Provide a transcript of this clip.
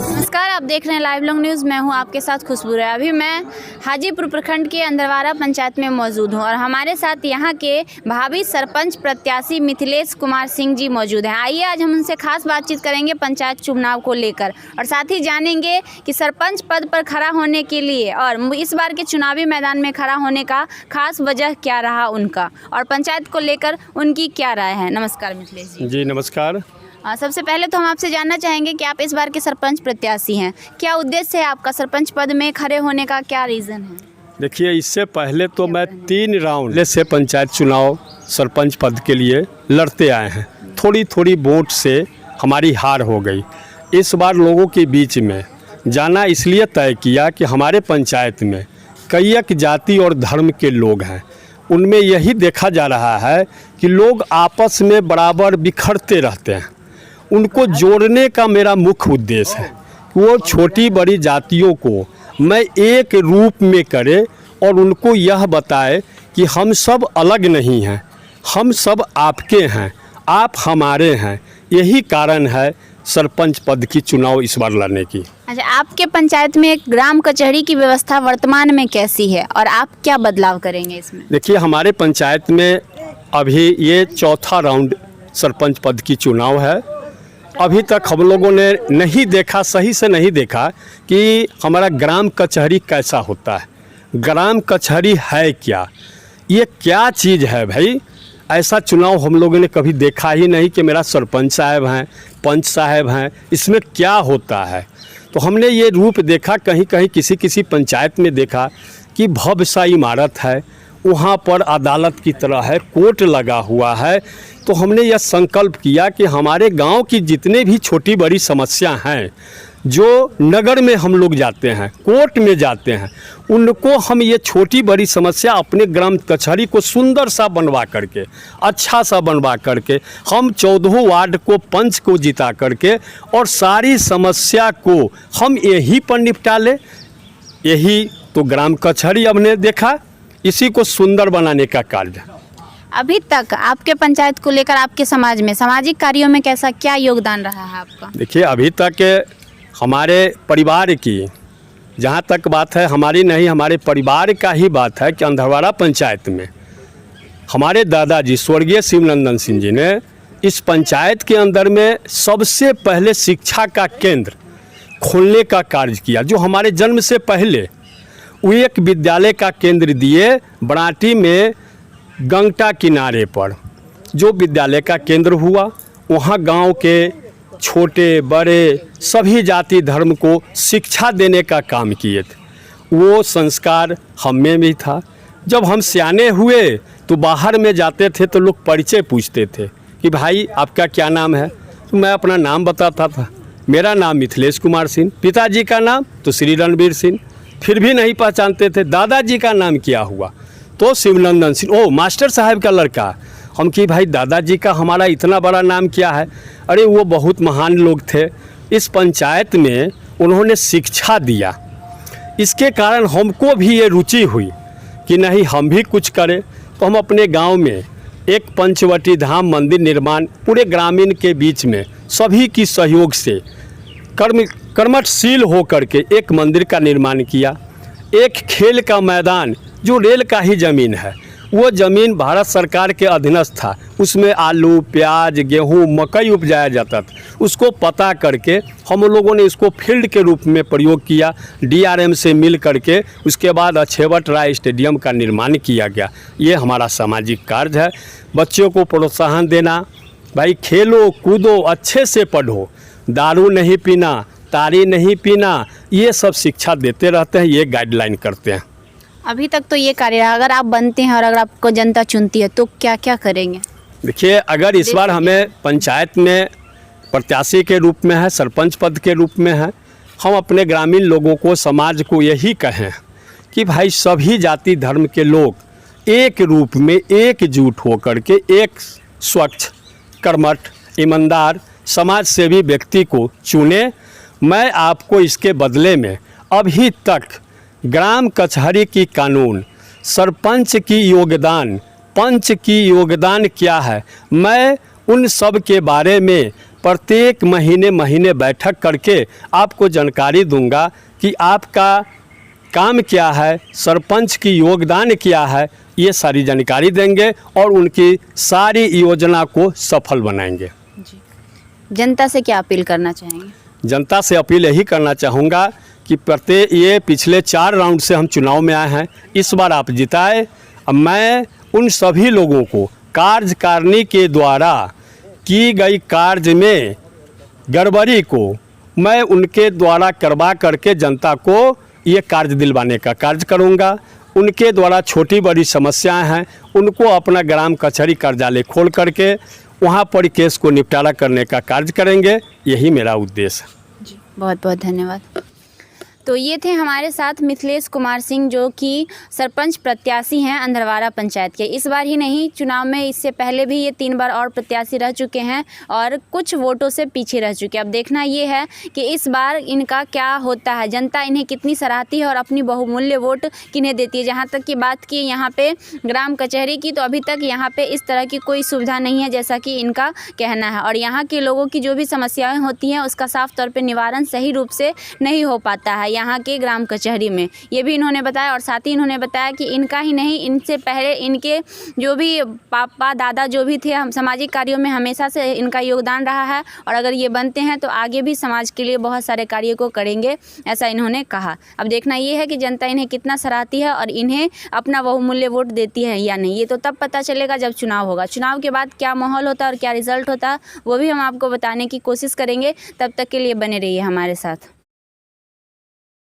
नमस्कार, आप देख रहे हैं लाइव लॉन्ग न्यूज़। मैं हूं आपके साथ खुशबू राय। अभी मैं हाजीपुर प्रखंड के अंदरवारा पंचायत में मौजूद हूं और हमारे साथ यहां के भावी सरपंच प्रत्याशी मिथिलेश कुमार सिंह जी मौजूद हैं। आइए आज हम उनसे खास बातचीत करेंगे पंचायत चुनाव को लेकर और साथ ही जानेंगे कि सरपंच पद पर खड़ा होने के लिए और इस बार के चुनावी मैदान में खड़ा होने का खास वजह क्या रहा उनका और पंचायत को लेकर उनकी क्या राय है। नमस्कार मिथिलेश जी। जी नमस्कार। सबसे पहले तो हम आपसे जानना चाहेंगे कि आप इस बार के सरपंच प्रत्याशी हैं, क्या उद्देश्य है आपका सरपंच पद में खड़े होने का, क्या रीज़न है? देखिए, इससे पहले तो मैं 3 राउंड से पंचायत चुनाव सरपंच पद के लिए लड़ते आए हैं। थोड़ी थोड़ी वोट से हमारी हार हो गई। इस बार लोगों के बीच में जाना इसलिए तय किया कि हमारे पंचायत में कई एक जाति और धर्म के लोग हैं। उनमें यही देखा जा रहा है कि लोग आपस में बराबर बिखरते रहते हैं। उनको जोड़ने का मेरा मुख्य उद्देश्य है कि वो छोटी बड़ी जातियों को मैं एक रूप में करे और उनको यह बताए कि हम सब अलग नहीं हैं, हम सब आपके हैं, आप हमारे हैं। यही कारण है सरपंच पद की चुनाव इस बार लड़ने की। अच्छा, आपके पंचायत में एक ग्राम कचहरी की व्यवस्था वर्तमान में कैसी है और आप क्या बदलाव करेंगे इसमें? देखिए, हमारे पंचायत में अभी ये 4था राउंड सरपंच पद की चुनाव है। अभी तक हम लोगों ने नहीं देखा, सही से नहीं देखा कि हमारा ग्राम कचहरी कैसा होता है, ग्राम कचहरी है क्या, ये क्या चीज़ है भाई। ऐसा चुनाव हम लोगों ने कभी देखा ही नहीं कि मेरा सरपंच साहब हैं, पंच साहब हैं, इसमें क्या होता है। तो हमने ये रूप देखा, कहीं कहीं किसी किसी पंचायत में देखा कि भव्य सा इमारत है, वहाँ पर अदालत की तरह है, कोर्ट लगा हुआ है। तो हमने यह संकल्प किया कि हमारे गांव की जितने भी छोटी बड़ी समस्या हैं, जो नगर में हम लोग जाते हैं, कोर्ट में जाते हैं, उनको हम ये छोटी बड़ी समस्या अपने ग्राम कचहरी को सुंदर सा बनवा करके, अच्छा सा बनवा करके, हम 14 वार्ड को पंच को जिता करके और सारी समस्या को हम यही पर निपटा ले। यही तो ग्राम कचहरी हमने देखा, इसी को सुंदर बनाने का कार्य। अभी तक आपके पंचायत को लेकर आपके समाज में सामाजिक कार्यों में कैसा क्या योगदान रहा है आपका? देखिए, अभी तक हमारे परिवार की, जहाँ तक बात है हमारी नहीं, हमारे परिवार का ही बात है कि अंधरवाड़ा पंचायत में हमारे दादाजी स्वर्गीय शिवनंदन सिंह जी ने इस पंचायत के अंदर में सबसे पहले शिक्षा का केंद्र खोलने का कार्य किया। जो हमारे जन्म से पहले वो एक विद्यालय का केंद्र दिए बराटी में, गंगटा किनारे पर जो विद्यालय का केंद्र हुआ, वहाँ गांव के छोटे बड़े सभी जाति धर्म को शिक्षा देने का काम किए थे। वो संस्कार हम में भी था। जब हम सियाने हुए तो बाहर में जाते थे तो लोग परिचय पूछते थे कि भाई आपका क्या नाम है। तो मैं अपना नाम बताता था, मेरा नाम मिथिलेश कुमार सिंह, पिताजी का नाम तो श्री रणवीर सिंह। फिर भी नहीं पहचानते थे। दादाजी का नाम क्या हुआ तो शिवनंदन सिंह, ओ मास्टर साहब का लड़का। हम कि भाई दादाजी का हमारा इतना बड़ा नाम क्या है। अरे वो बहुत महान लोग थे, इस पंचायत में उन्होंने शिक्षा दिया। इसके कारण हमको भी ये रुचि हुई कि नहीं हम भी कुछ करें। तो हम अपने गांव में एक पंचवटी धाम मंदिर निर्माण पूरे ग्रामीण के बीच में सभी की सहयोग से कर्मठशील होकर के एक मंदिर का निर्माण किया। एक खेल का मैदान जो रेल का ही ज़मीन है, वो ज़मीन भारत सरकार के अधीनस्थ था। उसमें आलू प्याज गेहूँ मकई उपजाया जाता था। उसको पता करके हम लोगों ने इसको फील्ड के रूप में प्रयोग किया। DRM से मिल करके उसके बाद अछेवट राय स्टेडियम का निर्माण किया गया। ये हमारा सामाजिक कार्य है। बच्चों को प्रोत्साहन देना, भाई खेलो कूदो अच्छे से पढ़ो, दारू नहीं पीना, तारी नहीं पीना, ये सब शिक्षा देते रहते हैं, ये गाइडलाइन करते हैं। अभी तक तो ये कार्य है। अगर आप बनते हैं और अगर आपको जनता चुनती है तो क्या क्या करेंगे? देखिए, अगर इस बार हमें पंचायत में प्रत्याशी के रूप में है, सरपंच पद के रूप में है, हम अपने ग्रामीण लोगों को, समाज को यही कहें कि भाई सभी जाति धर्म के लोग एक रूप में एकजुट होकर के एक स्वच्छ कर्मठ ईमानदार समाज सेवी व्यक्ति को चुने। मैं आपको इसके बदले में अभी तक ग्राम कचहरी की कानून, सरपंच की योगदान, पंच की योगदान क्या है, मैं उन सब के बारे में प्रत्येक महीने बैठक करके आपको जानकारी दूंगा कि आपका काम क्या है, सरपंच की योगदान क्या है, ये सारी जानकारी देंगे और उनकी सारी योजना को सफल बनाएंगे। जनता से क्या अपील करना चाहेंगे? जनता से अपील यही करना चाहूँगा कि ये पिछले 4 राउंड से हम चुनाव में आए हैं, इस बार आप जिताए। अब मैं उन सभी लोगों को कार्यकारिणी के द्वारा की गई कार्य में गड़बड़ी को मैं उनके द्वारा करवा करके जनता को ये कार्य दिलवाने का कार्य करूँगा। उनके द्वारा छोटी बड़ी समस्याएं हैं, उनको अपना ग्राम कचहरी कार्यालय खोल करके वहाँ पर केस को निपटारा करने का कार्य करेंगे। यही मेरा उद्देश्य है। जी, बहुत बहुत धन्यवाद। तो ये थे हमारे साथ मिथिलेश कुमार सिंह, जो कि सरपंच प्रत्याशी हैं अंधरवाड़ा पंचायत के। इस बार ही नहीं, चुनाव में इससे पहले भी ये 3 बार और प्रत्याशी रह चुके हैं और कुछ वोटों से पीछे रह चुके हैं। अब देखना ये है कि इस बार इनका क्या होता है, जनता इन्हें कितनी सराहती है और अपनी बहुमूल्य वोट किन्हें देती है। जहाँ तक की बात की यहाँ पे ग्राम कचहरी की, तो अभी तक यहाँ पे इस तरह की कोई सुविधा नहीं है जैसा कि इनका कहना है। और यहाँ के लोगों की जो भी समस्याएँ होती हैं उसका साफ तौर पर निवारण सही रूप से नहीं हो पाता है यहाँ के ग्राम कचहरी में, ये भी इन्होंने बताया। और साथ ही इन्होंने बताया कि इनका ही नहीं, इनसे पहले इनके जो भी पापा दादा जो भी थे, हम सामाजिक कार्यों में हमेशा से इनका योगदान रहा है और अगर ये बनते हैं तो आगे भी समाज के लिए बहुत सारे कार्यों को करेंगे, ऐसा इन्होंने कहा। अब देखना ये है कि जनता इन्हें कितना सराहती है और इन्हें अपना बहुमूल्य वोट देती है या नहीं। ये तो तब पता चलेगा जब चुनाव होगा। चुनाव के बाद क्या माहौल होता है और क्या रिजल्ट होता है वो भी हम आपको बताने की कोशिश करेंगे। तब तक के लिए बने रहिए हमारे साथ।